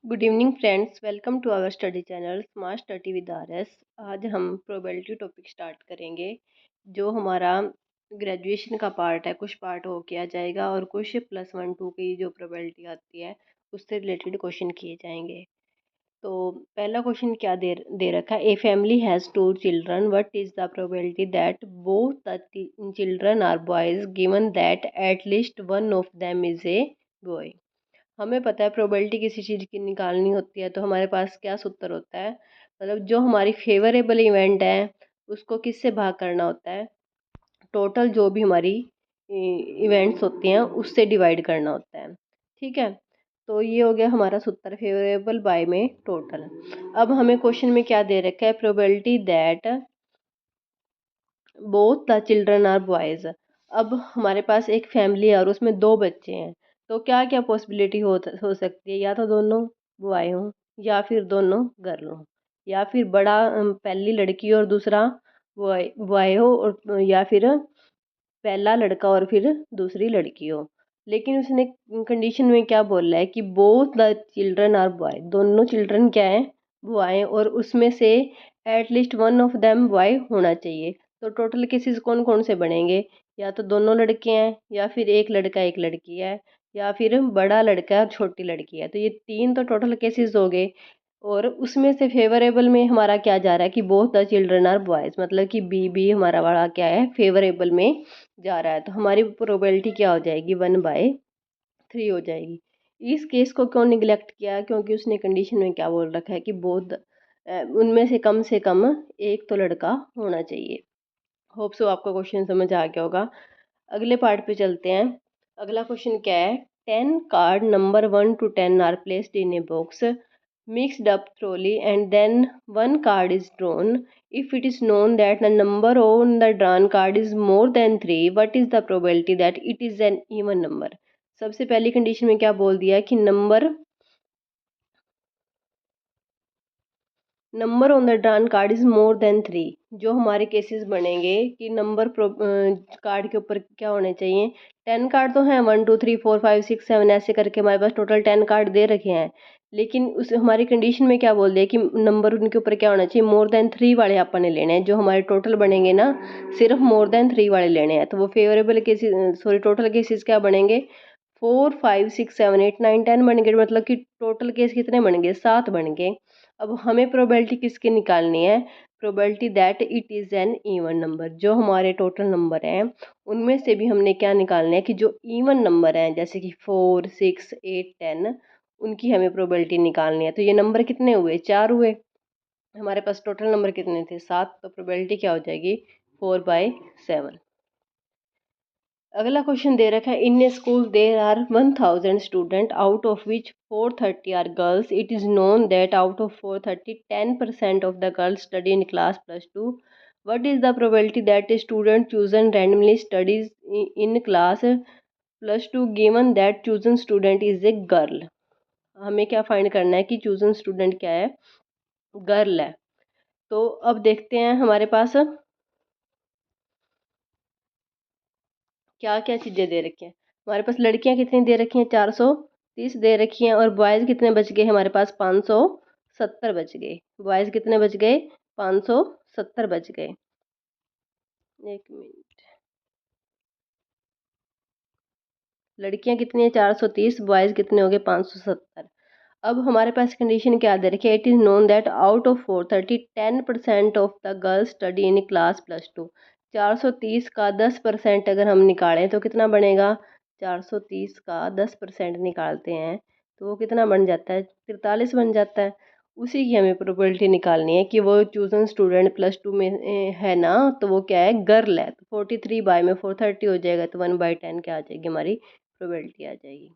Good evening friends, welcome to our study channel smart study with R S. आज हम probability topic start करेंगे। जो हमारा graduation का पार्ट है, कुछ पार्ट हो किया जाएगा और कुछ +1 2 की जो प्रोबेबिलिटी आती है उससे रिलेटेड क्वेश्चन किए जाएंगे। तो पहला क्वेश्चन क्या दे रखा है। A family has 2 children, what is the probability that both the children are boys given that at least one of them is a boy. हमें पता है प्रोबेबिलिटी किसी चीज़ की निकालनी होती है तो हमारे पास क्या सूत्र होता है, मतलब जो हमारी फेवरेबल इवेंट है उसको किससे भाग करना होता है, टोटल जो भी हमारी इवेंट्स होती हैं उससे डिवाइड करना होता है। ठीक है, तो ये हो गया हमारा सूत्र फेवरेबल बाय में टोटल। अब हमें क्वेश्चन में क्या दे रखा है, probability that both the children are boys. अब हमारे पास एक फैमिली है और उसमें 2 बच्चे हैं, तो क्या क्या पॉसिबिलिटी हो सकती है, या तो दोनों बॉय हों या फिर दोनों गर्ल हों, या फिर बड़ा पहली लड़की और दूसरा बॉय बॉय हो, और या फिर पहला लड़का और फिर दूसरी लड़की हो। लेकिन उसने कंडीशन में क्या बोला है कि both the children are boy, दोनों चिल्ड्रन क्या है, बॉय, और उसमें से at least one of them boy होना चाहिए। तो टोटल केसेस कौन कौन से बनेंगे, या तो दोनों लड़के हैं, या फिर एक लड़का एक लड़की है, या फिर बड़ा लड़का और छोटी लड़की है। तो ये 3 तो टोटल केसेस हो गए। और उसमें से फेवरेबल में हमारा क्या जा रहा है कि both the children are boys, मतलब कि बी हमारा वाला क्या है, फेवरेबल में जा रहा है। तो हमारी प्रोबेबिलिटी क्या हो जाएगी, 1/3 हो जाएगी। इस केस को क्यों निगलेक्ट किया, क्योंकि उसने कंडीशन में क्या बोल रखा है कि बोथ उनमें से कम एक तो लड़का होना चाहिए। होप सो आपको क्वेश्चन समझ आ गया होगा। अगले पार्ट पे चलते हैं। अगला क्वेश्चन क्या है, 10 card number 1 to 10 are placed in a box mixed up thoroughly and then one card is drawn. If it is known that the number on the drawn card is more than 3, what is the probability that it is an even number? सबसे पहली condition में क्या बोल दिया है कि number on the drawn card is more than 3। जो हमारे केसेस बनेंगे कि नंबर कार्ड के ऊपर क्या होने चाहिए, 10 कार्ड तो हैं, 1 2 3 4 5 6 7 ऐसे करके हमारे पास टोटल 10 कार्ड दे रखे हैं। लेकिन उस हमारी कंडीशन में क्या बोल दिया कि नंबर उनके ऊपर क्या होना चाहिए, मोर देन 3 वाले अपन ने लेने हैं। जो हमारे टोटल बनेंगे ना, सिर्फ मोर देन 3 वाले लेने हैं। तो वो favourable cases, sorry, total cases क्या बनेंगे, 4 5 6 7 8 9 10 बन गए। मतलब कि टोटल केस कितने बन गए, 7 बन गए। अब हमें प्रोबेबिलिटी किसकी निकालनी है, probability that it is an even number. जो हमारे टोटल नंबर हैं उनमें से भी हमने क्या निकालना है कि जो इवन नंबर हैं, जैसे कि 4 6 8 10, उनकी हमें प्रोबेबिलिटी निकालनी है। तो ये नंबर कितने हुए, 4 हुए। हमारे पास टोटल नंबर कितने थे, 7। तो प्रोबेबिलिटी क्या हो जाएगी, 4/7। अगला क्वेश्चन दे रखा है, in a school there are 1000 student out of which 430 are girls. It is known that out of 430 10% of the girls study in class +2। What is the probability that a student chosen randomly studies in class +2 given that chosen student is a girl. हमें क्या find करना है कि chosen student क्या है, girl है। तो अब देखते हैं हमारे पास क्या क्या चीज़ें दे रखी हैं। हमारे पास लड़कियां कितनी दे रखी हैं, 430 दे रखी हैं। और बॉयज़ कितने बच गए हमारे पास, 570 बच गए। बॉयज़ कितने बच गए, 570 बच गए। एक मिनट, लड़कियां कितनी है, 430, बॉयज़ कितने हो गए, 570। अब हमारे पास कंडीशन क्या दे रखी है, it is known that out of 430 10% of the girls study in class +2। 430 का 10% अगर हम निकालें तो कितना बनेगा, 430 का 10% निकालते हैं तो वो कितना बन जाता है, 43 बन जाता है। उसी की हमें प्रोबेबिलिटी निकालनी है कि वो चूजन स्टूडेंट +2 में है ना, तो वो क्या है, गर्ल है। तो 43/430 हो जाएगा, तो 1/10 क्या आ जाएगी, हमारी प्रोबेबिलिटी आ जाएगी।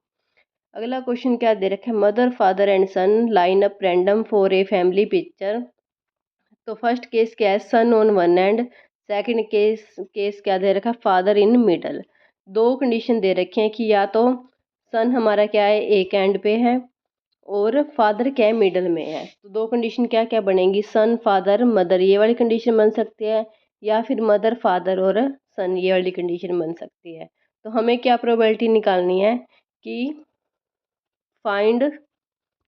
अगला क्वेश्चन क्या दे रखा है, mother father and son line up random for a family picture. तो फर्स्ट केस क्या है, son on one end. Second case क्या दे रखा है, फादर इन मिडल। दो कंडीशन दे रखे हैं कि या तो सन हमारा क्या है, एक एंड पे है, और फादर क्या है, मिडल में है। तो दो कंडीशन क्या क्या बनेंगी, सन फादर मदर, ये वाली कंडीशन बन सकती है, या फिर मदर फादर और सन, ये वाली कंडीशन बन सकती है। तो हमें क्या प्रोबेबिलिटी निकालनी है कि फाइंड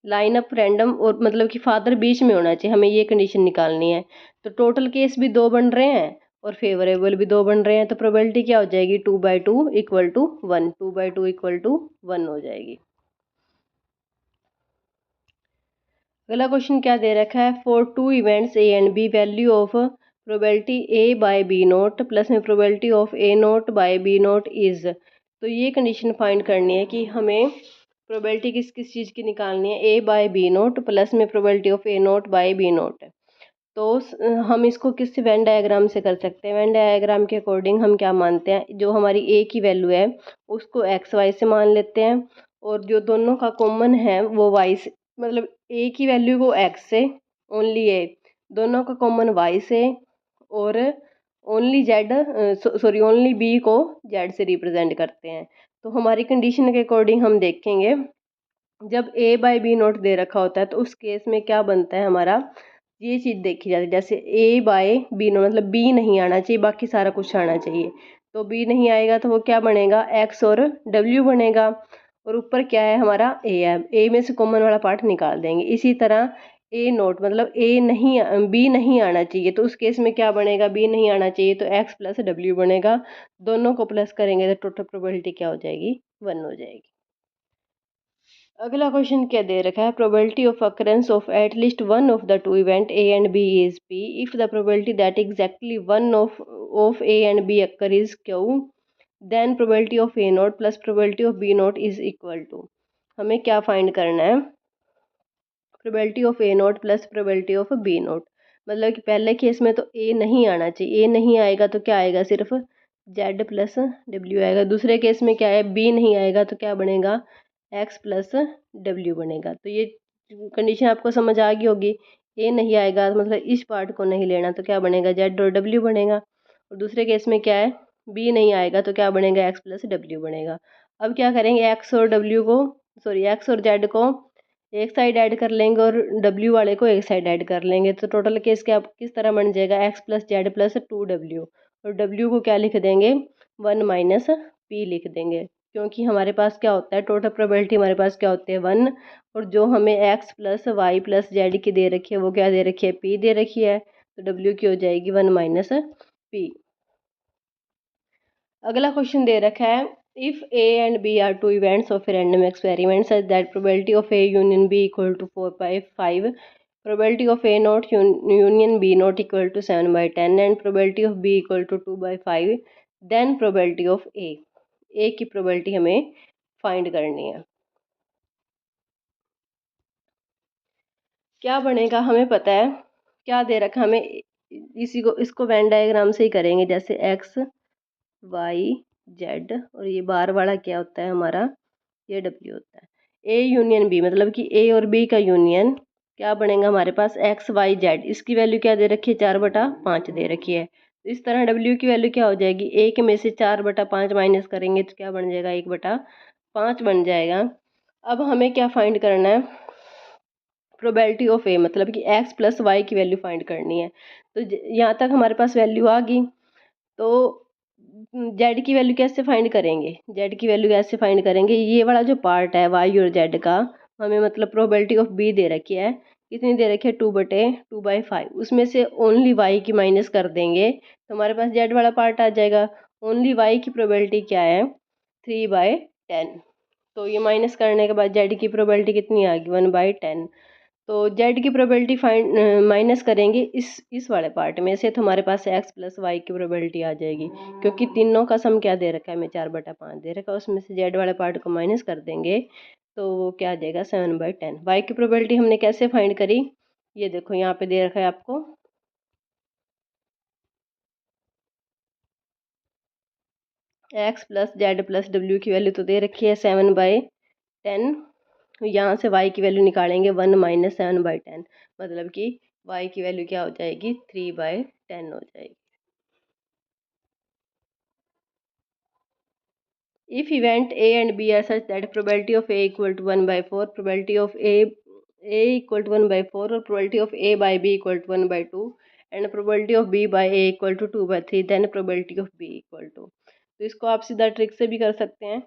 लाइन अप रैंडम और मतलब कि फादर बीच में होना चाहिए, हमें ये कंडीशन निकालनी है। तो टोटल केस भी 2 बन रहे हैं और फेवरेबल भी 2 बन रहे हैं, तो प्रोबेबिलिटी क्या हो जाएगी 2/2 इक्वल टू 1, 2/2 इक्वल टू 1 हो जाएगी। अगला क्वेश्चन क्या दे रखा है, for two events A and B value of probability A by B not plus में probability of A not by B not is. तो ये कंडीशन फाइंड करनी है कि हमें प्रोबेबिलिटी किस किस चीज़ की निकालनी है, A by B not plus में probability of A not by B not. तो हम इसको किस वेन डायग्राम से कर सकते हैं। वेन डायग्राम के अकॉर्डिंग हम क्या मानते हैं, जो हमारी ए की वैल्यू है उसको एक्स वाई से मान लेते हैं, और जो दोनों का कॉमन है वो वाई से, मतलब ए की वैल्यू को एक्स से, ओनली ए, दोनों का कॉमन वाई से, और only Z, sorry only B को जेड से रिप्रेजेंट करते हैं। तो हमारी कंडीशन के अकॉर्डिंग हम देखेंगे, जब ए बाय बी नोट दे रखा होता है तो उस केस में क्या बनता है हमारा, ये चीज़ देखी जाती है। जैसे ए बाय बी नोट मतलब बी नहीं आना चाहिए, बाकी सारा कुछ आना चाहिए। तो बी नहीं आएगा तो वो क्या बनेगा, एक्स और डब्ल्यू बनेगा, और ऊपर क्या है हमारा ए है, ए में से कॉमन वाला पार्ट निकाल देंगे। इसी तरह ए नोट मतलब ए नहीं, बी नहीं आना चाहिए, तो उस केस में क्या बनेगा, बी नहीं आना चाहिए तो एक्स प्लस डब्ल्यू बनेगा। दोनों को प्लस करेंगे तो टोटल प्रोबेबिलिटी क्या हो जाएगी, 1 हो जाएगी। अगला क्वेश्चन क्या दे रखा है, probability of occurrence of at least one of the two event A and B is P if the probability that exactly one of A and B occur is Q, then probability of A not plus probability of B not is equal to. हमें क्या find करना है, probability of A not plus probability of B not. मतलब कि पहले case में तो ए नहीं आना चाहिए, ए नहीं आएगा तो क्या आएगा, सिर्फ जेड प्लस डब्ल्यू आएगा। दूसरे केस में क्या है, बी नहीं आएगा तो क्या बनेगा, एक्स प्लस डब्ल्यू बनेगा। तो ये कंडीशन आपको समझ आ गई होगी। ए नहीं आएगा मतलब इस पार्ट को नहीं लेना, तो क्या बनेगा, जेड और डब्ल्यू बनेगा। और दूसरे केस में क्या है, बी नहीं आएगा तो क्या बनेगा, एक्स प्लस डब्ल्यू बनेगा। अब क्या करेंगे, एक्स और डब्ल्यू को, सॉरी एक्स और जेड को एक साइड ऐड कर लेंगे और डब्ल्यू वाले को एक साइड ऐड कर लेंगे। तो टोटल केस क्या किस तरह बन जाएगा, x plus Z plus 2w, और डब्ल्यू को क्या लिख देंगे, 1 माइनस पी लिख देंगे। क्योंकि हमारे पास क्या होता है, टोटल प्रोबेबिलिटी हमारे पास क्या होती है 1, और जो हमें X plus Y plus Z की दे रखी है वो क्या दे रखी है, पी दे रखी है। तो डब्ल्यू की हो जाएगी 1 माइनस पी। अगला क्वेश्चन दे रखा है, if A and B are two events of random experiment such that probability of A union B equal to 4/5, probability of A not union B not equal to 7/10 and probability of B equal to 2/5, then probability of A की probability हमें find करनी है। क्या बनेगा हमें पता है, क्या दे रखा हमें, इसी को इसको वेन डायग्राम से ही करेंगे। जैसे एक्स वाई जेड, और ये बार वाला क्या होता है हमारा, ये डब्ल्यू होता है। ए यूनियन बी मतलब कि ए और बी का यूनियन क्या बनेगा हमारे पास, एक्स वाई जेड, इसकी वैल्यू क्या दे रखी है, 4/5 दे रखी है। तो इस तरह डब्ल्यू की वैल्यू क्या हो जाएगी, एक में से 4/5 माइनस करेंगे तो क्या बन जाएगा, 1/5 बन जाएगा। अब हमें क्या फाइंड करना है, प्रोबेबिलिटी ऑफ ए मतलब कि एक्स प्लस वाई की वैल्यू फाइंड करनी है। तो यहाँ तक हमारे पास वैल्यू आ गई। तो जेड की वैल्यू कैसे फाइंड करेंगे, जेड की वैल्यू कैसे फाइंड करेंगे, ये वाला जो पार्ट है वाई और जेड का, हमें मतलब प्रोबेबिलिटी ऑफ बी दे रखी है, कितनी दे रखी है, 2/2/5, उसमें से ओनली वाई की माइनस कर देंगे तो हमारे पास जेड वाला पार्ट आ जाएगा। ओनली वाई की प्रोबेबिलिटी क्या है, 3/10। तो ये माइनस करने के बाद जेड की प्रोबेबिलिटी कितनी आ गई, 1/10। तो जेड की प्रोबेबिलिटी फाइंड माइनस करेंगे इस वाले पार्ट में से, तो हमारे पास एक्स प्लस वाई की प्रोबेबिलिटी आ जाएगी। क्योंकि तीनों का सम क्या दे रखा है हमें, 4/5 दे रखा है, उसमें से जेड वाले पार्ट को माइनस कर देंगे तो वो क्या आ जाएगा, 7/10। वाई की प्रोबेबिलिटी हमने कैसे फाइंड करी, ये देखो यहाँ पे दे रखा है आपको, x plus Z plus W की वैल्यू तो दे रखी है 7/10। यहाँ से y की वैल्यू निकालेंगे 1 माइनस 7/10, मतलब कि y की वैल्यू क्या हो जाएगी, 3/10 हो जाएगी। If event A and B are such that probability of A equal to 1/4, probability of A equal to 1/4, or probability of A by B equal to 1/2, and probability of B by A equal to 2/3, then probability of B equal to। तो इसको आप सीधा trick से भी कर सकते हैं।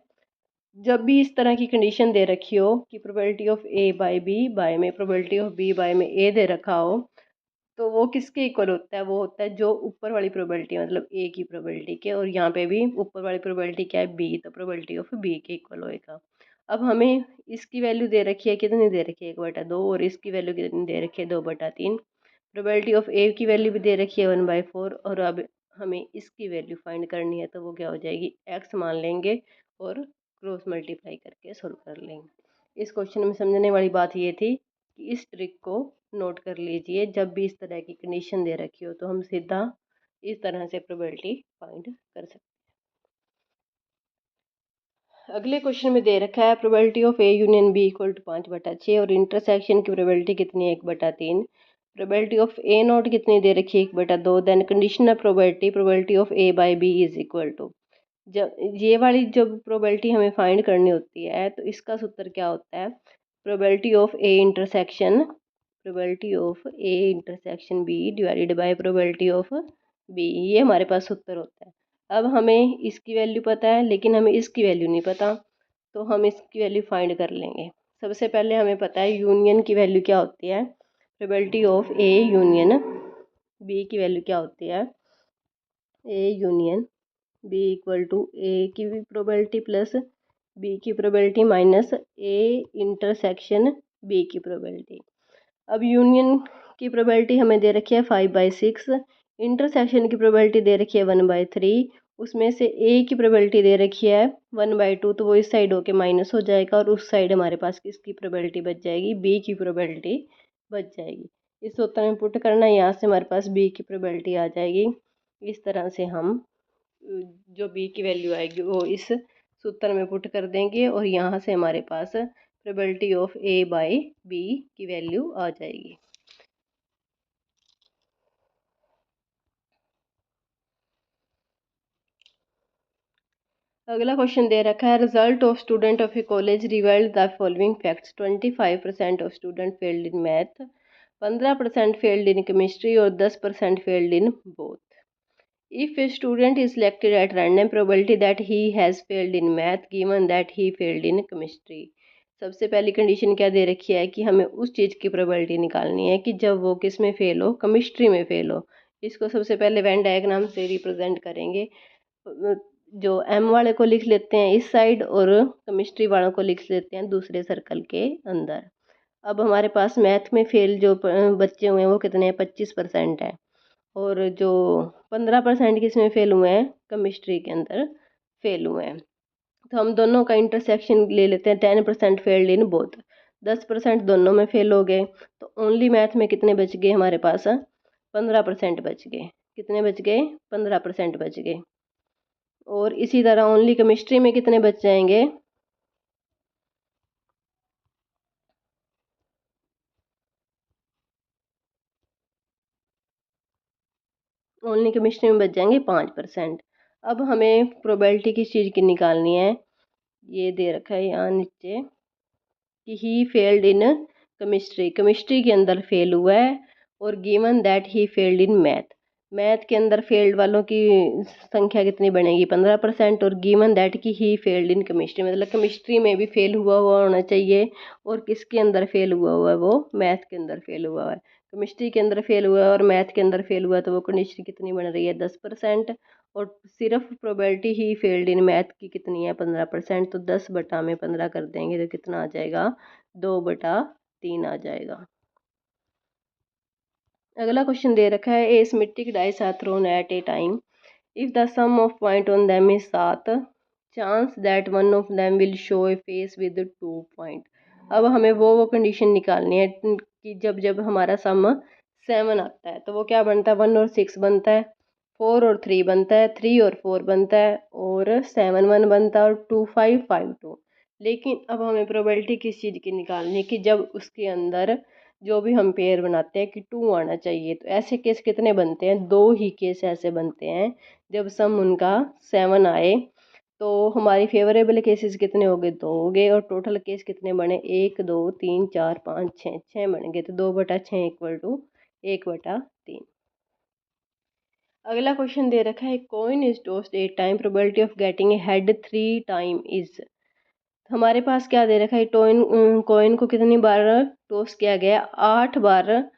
जब भी इस तरह की कंडीशन दे रखी हो कि probability of A by B by में प्रोबेबिलिटी ऑफ बी बाय में ए दे रखा हो, तो वो किसके इक्वल होता है? वो होता है जो ऊपर वाली प्रोबेबिलिटी मतलब ए की प्रोबेबिलिटी के, और यहाँ पे भी ऊपर वाली प्रोबेबिलिटी क्या है? बी, तो प्रोबेबिलिटी ऑफ बी के इक्वल होएगा। अब हमें इसकी वैल्यू दे रखी है, कितनी दे रखी है? 1/2, और इसकी वैल्यू कितनी दे रखी है? 2/3। प्रोबेबिलिटी ऑफ ए की वैल्यू भी दे रखी है 1/4, और अब हमें इसकी वैल्यू फाइंड करनी है, तो वो क्या हो जाएगी? एक्स मान लेंगे और क्रॉस मल्टीप्लाई करके सोल्व कर लेंगे। इस क्वेश्चन में समझने वाली बात ये थी कि इस ट्रिक को नोट कर लीजिए, जब भी इस तरह की कंडीशन दे रखी हो तो हम सीधा इस तरह से प्रोबेबिलिटी फाइंड कर सकते हैं। अगले क्वेश्चन में दे रखा है probability of A union B equal to 5/6, और इंटरसेक्शन की प्रोबेबिलिटी कितनी है? 1/3। प्रोबेबिलिटी ऑफ ए नॉट कितनी दे रखी है? 1/2। Then conditional probability probability of A by B is equal to, जब ये वाली जब प्रोबेबिलिटी हमें फाइंड करनी होती है तो इसका सूत्र क्या होता है? Probability of A intersection, probability of A intersection B divided by probability of B, ये हमारे पास सूत्र होता है। अब हमें इसकी वैल्यू पता है लेकिन हमें इसकी वैल्यू नहीं पता, तो हम इसकी वैल्यू फाइंड कर लेंगे। सबसे पहले हमें पता है यूनियन की वैल्यू क्या होती है? Probability of A union B की वैल्यू क्या होती है? A union B equal to A की प्रोबेबिलिटी प्लस बी की probability minus A intersection B की प्रोबेबिलिटी। अब यूनियन की प्रोबेबिलिटी हमें दे रखी है 5/6, इंटरसेक्शन की प्रोबेबिलिटी दे रखी है 1/3, उसमें से ए की प्रोबेबिलिटी दे रखी है 1/2, तो वो इस साइड होके माइनस हो जाएगा और उस साइड हमारे पास किसकी प्रोबेबिलिटी बच जाएगी? बी की प्रोबेबिलिटी बच जाएगी। इस सूत्र में पुट करना है, यहाँ से हमारे पास बी की प्रोबेबिलिटी आ जाएगी। इस तरह से हम जो बी की वैल्यू आएगी वो इस सूत्र में पुट कर देंगे और यहाँ से हमारे पास probability of A by B की वैल्यू आ जाएगी। अगला क्वेश्चन दे रखा है result of student of a college revealed the following facts: 25% of student failed in math, 15% failed in chemistry और 10% failed in both. If a student is selected at random, probability that he has failed in math given that he failed in chemistry। सबसे पहली condition क्या दे रखी है कि हमें उस चीज़ की प्रोबेबिलिटी निकालनी है कि जब वो किस में फेल हो? केमिस्ट्री में फेल हो। इसको सबसे पहले वेन डायग्राम से रिप्रेजेंट करेंगे। जो एम वाले को लिख लेते हैं इस साइड और केमिस्ट्री वालों को लिख लेते हैं दूसरे सर्कल के अंदर। अब हमारे पास मैथ में फेल जो बच्चे हुए हैं वो कितने हैं? 25% है, और जो 15% किस में फेल हुए हैं? केमिस्ट्री के अंदर फेल हुए हैं। तो हम दोनों का इंटरसेक्शन ले लेते हैं, 10% फेल्ड इन बोथ, 10% दोनों में फेल हो गए, तो ओनली मैथ में कितने बच गए हमारे पास? 15% बच गए। कितने बच गए? 15% बच गए। और इसी तरह ओनली केमिस्ट्री में कितने बच जाएंगे? ओनली केमिस्ट्री में बच जाएंगे 5%। अब हमें प्रोबेबिलिटी किस चीज़ की निकालनी है? ये दे रखा है यहाँ नीचे कि he failed in chemistry, chemistry के अंदर फेल हुआ है, और given that he failed in math, math के अंदर फेल्ड वालों की संख्या कितनी बनेगी? 15%, और गिवन दैट कि ही फेल्ड इन केमिस्ट्री, मतलब केमिस्ट्री में भी फेल हुआ हुआ होना चाहिए, और किसके अंदर फेल हुआ हुआ है? वो मैथ के अंदर फेल हुआ है। केमिस्ट्री के अंदर फेल हुआ है और मैथ के अंदर फेल हुआ है, तो वो कंडीशन कितनी बन रही है? 10%, और सिर्फ probability he failed in math की कितनी है? 15%, तो 10/15 कर देंगे तो कितना आ जाएगा? 2/3 आ जाएगा। अगला क्वेश्चन दे रखा है a symmetric dice are thrown at a time, if the sum of point on them is 7, chance that one of them will show a face with 2 point. अब हमें वो कंडीशन निकालनी है कि जब जब हमारा सम 7 आता है तो वो क्या बनता है? 1 और 6 बनता है, 4 और 3 बनता है, 3 और 4 बनता है, और 7 1 बनता है, और 2 5 5 2। लेकिन अब हमें प्रोबेबिलिटी किस चीज़ की निकालनी है कि जब उसके अंदर जो भी हम पेयर बनाते हैं कि 2 आना चाहिए, तो ऐसे केस कितने बनते हैं? 2 ही केस ऐसे बनते हैं जब सम उनका 7 आए। तो हमारी फेवरेबल केसेस कितने हो गए? 2 हो गए, और टोटल केस कितने बने? 1 2 3 4 5 6, 6 बन गए, तो 2/6 इक्वल टू 1/3। अगला क्वेश्चन दे रखा है coin is tossed 8 time, probability of getting a head 3 time is. हमारे पास क्या दे रखा है, कॉइन को कितनी बार टॉस किया गया, 8 बार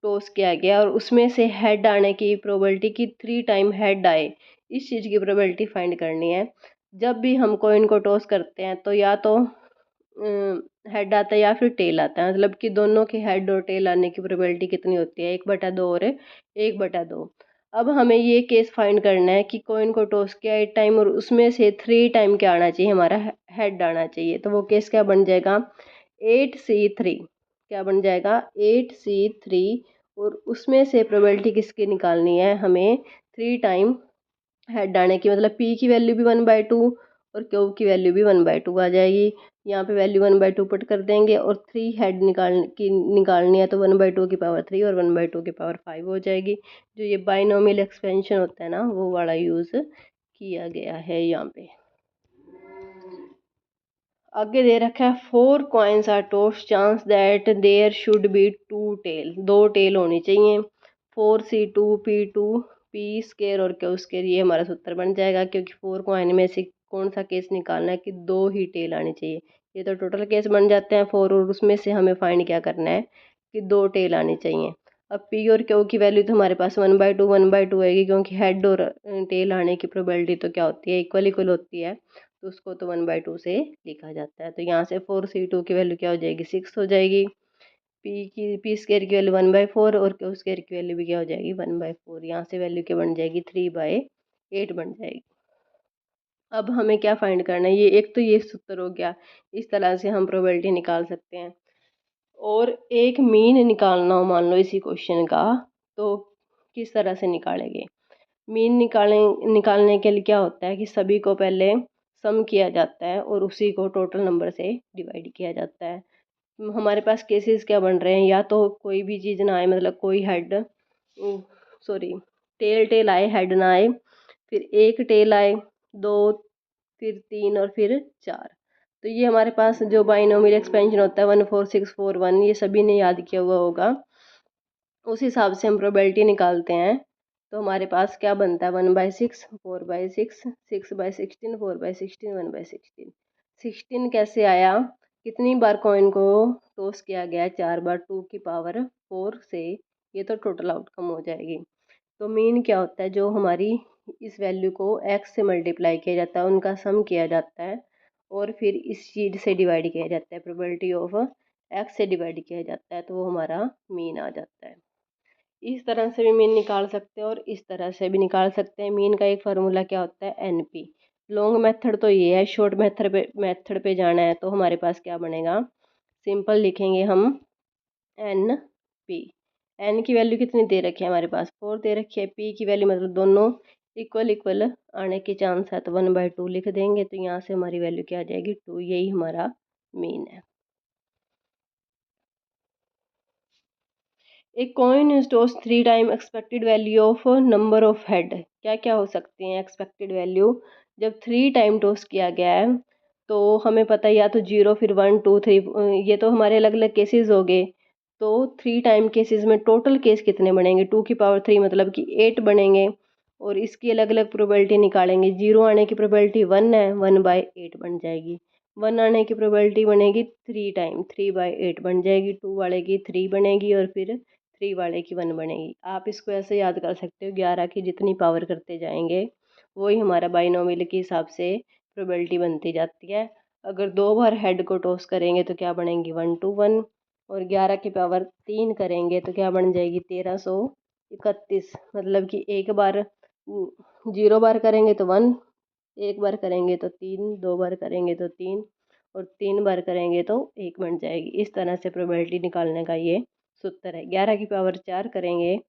टॉस किया गया, और उसमें से हेड आने की प्रोबेबिलिटी की 3 टाइम हेड आए, इस चीज़ की प्रोबेबिलिटी फाइंड करनी है। जब भी हम कॉइन को टॉस करते हैं तो या तो हेड आता है या फिर टेल आता है, मतलब कि दोनों के हेड और टेल आने की प्रोबेबिलिटी कितनी होती है, 1/2 और 1/2। अब हमें ये केस फाइंड करना है कि कॉइन को टॉस किया 8 टाइम और उसमें से 3 टाइम क्या आना चाहिए, हमारा हेड आना चाहिए। तो वो केस क्या बन जाएगा, 8C3, क्या बन जाएगा 8C3, और उसमें से प्रोबेबिलिटी किसकी निकालनी है, हमें 3 टाइम हेड आने की, मतलब पी की वैल्यू भी 1/2 और क्यू की वैल्यू भी 1/2 आ जाएगी। यहाँ पे वैल्यू 1/2 पुट कर देंगे और 3 हेड निकालनी है, तो 1/2 की पावर 3 और 1/2 की पावर 5 हो जाएगी। जो ये बाइनोमियल एक्सपेंशन होता है ना, वो वाला यूज़ किया गया है यहाँ पे। आगे दे रखा है 4 coins are toss, chance that there should be 2 tail, 2 tail होनी चाहिए। 4C2 P2 P स्केयर और क्यू स्केयर, ये हमारा सूत्र बन जाएगा, क्योंकि 4 कॉइन में से कौन सा केस निकालना है कि 2 ही टेल आनी चाहिए। ये तो टोटल केस बन जाते हैं 4, और उसमें से हमें फाइंड क्या करना है कि 2 टेल आनी चाहिए। अब पी और क्यू की वैल्यू तो हमारे पास 1/2 आएगी, क्योंकि हेड और टेल आने की प्रोबेबिलिटी तो क्या होती है, इक्वल इक्वल होती है, तो उसको तो 1/2 से लिखा जाता है। तो यहाँ से 4C2 की वैल्यू क्या हो जाएगी, 6 हो जाएगी। पी स्केयर की वैल्यू 1/4 और क्यू स्केयर की वैल्यू भी क्या हो जाएगी 1/4। यहाँ से वैल्यू क्या बन जाएगी 3/8 बन जाएगी। अब हमें क्या फाइंड करना है, ये एक तो ये सूत्र हो गया, इस तरह से हम प्रोबेबिलिटी निकाल सकते हैं। और एक मीन निकालना हो मान लो इसी क्वेश्चन का, तो किस तरह से निकालेंगे। मीन निकालने के लिए क्या होता है कि सभी को पहले सम किया जाता है और उसी को टोटल नंबर से डिवाइड किया जाता है। हमारे पास केसेस क्या बन रहे हैं, या तो कोई भी चीज़ ना आए, मतलब कोई हेड, सॉरी, टेल आए, हेड ना आए, फिर एक टेल आए, 2, फिर 3 और फिर 4। तो ये हमारे पास जो बाइनोमियल एक्सपेंशन होता है 14641, ये सभी ने याद किया हुआ होगा। उस हिसाब से हम प्रोबेबिलिटी निकालते हैं। तो हमारे पास क्या बनता है 1/6, 4/6, 6/16, 4/16, 1/16। 16 कैसे आया, कितनी बार कॉइन को टॉस किया गया, 4 बार, 2 की पावर 4 से, ये तो टोटल आउटकम हो जाएगी। तो मीन क्या होता है, जो हमारी इस वैल्यू को एक्स से मल्टीप्लाई किया जाता है, उनका सम किया जाता है और फिर इस चीज़ से डिवाइड किया जाता है, प्रोबेबिलिटी ऑफ एक्स से डिवाइड किया जाता है, तो वो हमारा मीन आ जाता है। इस तरह से भी मीन निकाल सकते हैं और इस तरह से भी निकाल सकते हैं। मीन का एक फार्मूला क्या होता है, एनपी। लॉन्ग मेथड तो ये है, शॉर्ट मेथड पे जाना है तो हमारे पास क्या बनेगा, सिंपल लिखेंगे हम एन पी। एन की वैल्यू कितनी दे रखी है हमारे पास, 4 दे रखी है। पी की वैल्यू मतलब दोनों इक्वल इक्वल आने के चांस है, तो 1/2 लिख देंगे, तो यहाँ से हमारी वैल्यू क्या आ जाएगी 2, यही हमारा मीन है। एक coin is toss 3 time, expected value of number of head, क्या क्या हो सकती हैं एक्सपेक्टेड वैल्यू। जब 3 टाइम टॉस किया गया है तो हमें पता है या तो 0 फिर 1 2 3, ये तो हमारे अलग अलग केसेस हो गए। तो 3 टाइम केसेस में टोटल केस कितने बनेंगे, 2 की पावर 3 मतलब कि 8 बनेंगे, और इसकी अलग अलग प्रोबेबिलिटी निकालेंगे। 0 आने की प्रोबेबिलिटी 1 है, 1/8 बन जाएगी। 1 आने की प्रोबेबिलिटी बनेगी 3 टाइम, 3/8 बन जाएगी। 2 वाले की 3 बनेगी और फिर 3 वाले की 1 बनेगी। आप इसको ऐसे याद कर सकते हो, 11 की जितनी पावर करते जाएंगे वही हमारा बाइनोमियल के हिसाब से प्रोबेबिलिटी बनती जाती है। अगर 2 बार हेड को टॉस करेंगे तो क्या बनेंगी 1/1, और 11 की पावर 3 करेंगे तो क्या बन जाएगी 1331। मतलब कि एक बार 0 बार करेंगे तो 1, एक बार करेंगे तो 3, 2 बार करेंगे तो 3, और 3 बार करेंगे तो 1 बन जाएगी। इस तरह से प्रोबेबिलिटी निकालने का ये सूत्र है। 11 की पावर 4 करेंगे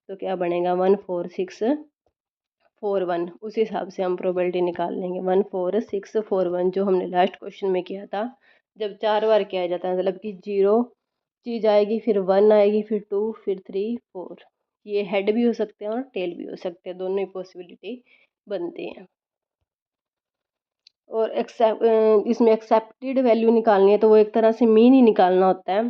तो क्या बनेगा 14641। उस हिसाब से हम प्रोबेबिलिटी निकाल लेंगे 14641, जो हमने लास्ट क्वेश्चन में किया था। जब 4 बार किया जाता है मतलब कि 0 चीज़ आएगी, फिर 1 आएगी, फिर 2, फिर 3, 4। ये हेड भी हो सकते हैं और टेल भी हो सकते हैं, दोनों ही पॉसिबिलिटी बनती हैं। और इसमें एक्सेप्टेड वैल्यू निकालनी है तो वो एक तरह से मीन ही निकालना होता है।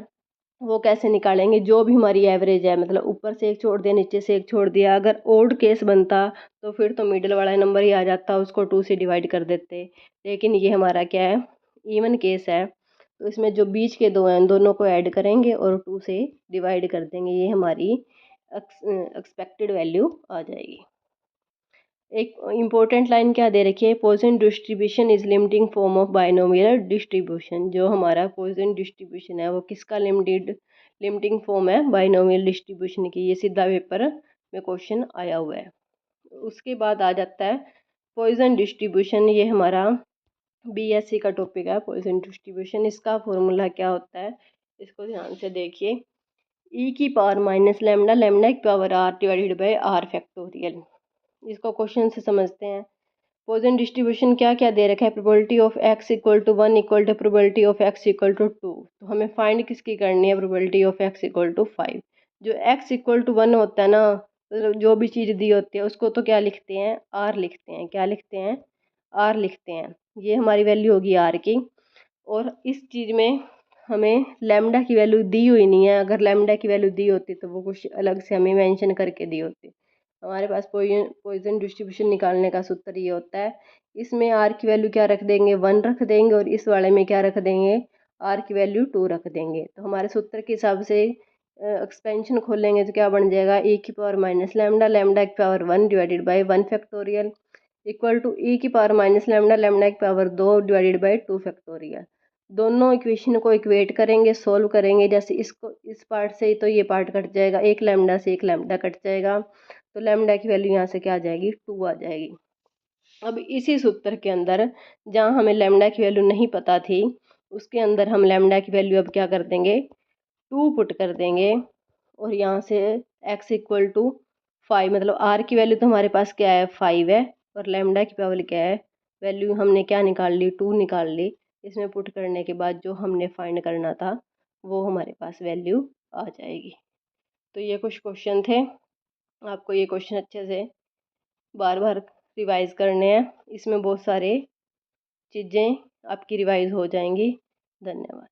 वो कैसे निकालेंगे, जो भी हमारी एवरेज है, मतलब ऊपर से एक छोड़ दिया, नीचे से एक छोड़ दिया। अगर ओड केस बनता तो फिर तो मिडिल वाला नंबर ही आ जाता, उसको 2 से डिवाइड कर देते। लेकिन ये हमारा क्या है, इवन केस है तो इसमें जो बीच के दो हैं दोनों को ऐड करेंगे और 2 से डिवाइड कर देंगे, ये हमारी एक्सपेक्टेड वैल्यू आ जाएगी। एक इम्पोर्टेंट लाइन क्या दे रखी है, Poisson distribution is limiting form of binomial distribution. जो हमारा पॉइसन डिस्ट्रीब्यूशन है वो किसका लिमिटिंग फॉर्म है, बाइनोमियल डिस्ट्रीब्यूशन की। ये सीधा पेपर में क्वेश्चन आया हुआ है। उसके बाद आ जाता है पॉइसन डिस्ट्रीब्यूशन, ये हमारा बीएससी का टॉपिक है पॉइसन डिस्ट्रीब्यूशन। इसका फॉर्मूला क्या होता है, इसको ध्यान से देखिए, ई की पावर माइनस लेमडा, लेमडा की power R divided by R factorial. इसको क्वेश्चन से समझते हैं। पॉइसन डिस्ट्रीब्यूशन क्या क्या दे रखा है, probability of X equal to 1 equal to probability of X equal to 2। तो हमें फाइंड किसकी करनी है, probability of X equal to 5। जो एक्स इक्वल टू 1 होता है ना, मतलब जो भी चीज़ दी होती है उसको तो क्या लिखते हैं, आर लिखते हैं। क्या लिखते हैं, आर लिखते हैं। ये हमारी वैल्यू होगी आर की। और इस चीज़ में हमें लैम्डा की वैल्यू दी हुई नहीं है। अगर लैम्डा की वैल्यू दी होती तो वो कुछ अलग से हमें मेंशन करके दी होती। हमारे पास पॉइसन डिस्ट्रीब्यूशन निकालने का सूत्र ये होता है, इसमें आर की वैल्यू क्या रख देंगे, 1 रख देंगे, और इस वाले में क्या रख देंगे, आर की वैल्यू 2 रख देंगे। तो हमारे सूत्र के हिसाब से एक्सपेंशन खोलेंगे तो क्या बन जाएगा, ए की पावर माइनस लैम्डा, लैम्डा की power 1 divided by 1 factorial equal to e की पावर माइनस लैम्डा, लैम्डा की पावर 2 डिवाइडेड बाई 2 फैक्टोरियल। दोनों इक्वेशन को इक्वेट करेंगे, सोल्व करेंगे। जैसे इसको इस पार्ट से तो ये पार्ट कट जाएगा, एक लैम्डा से एक लैम्डा कट जाएगा, तो लैम्डा की वैल्यू यहाँ से क्या आ जाएगी, 2 आ जाएगी। अब इसी सूत्र के अंदर जहाँ हमें लैम्डा की वैल्यू नहीं पता थी, उसके अंदर हम लैम्डा की वैल्यू अब क्या कर देंगे, 2 पुट कर देंगे। और यहाँ से x इक्वल टू 5, मतलब r की वैल्यू तो हमारे पास क्या है, 5 है, और लैम्डा की वैल्यू क्या है, वैल्यू हमने क्या निकाल ली, 2 निकाल ली। इसमें पुट करने के बाद जो हमने फाइंड करना था वो हमारे पास वैल्यू आ जाएगी। तो ये कुछ क्वेश्चन थे, आपको ये क्वेश्चन अच्छे से बार बार रिवाइज करने हैं। इसमें बहुत सारे चीज़ें आपकी रिवाइज हो जाएंगी। धन्यवाद।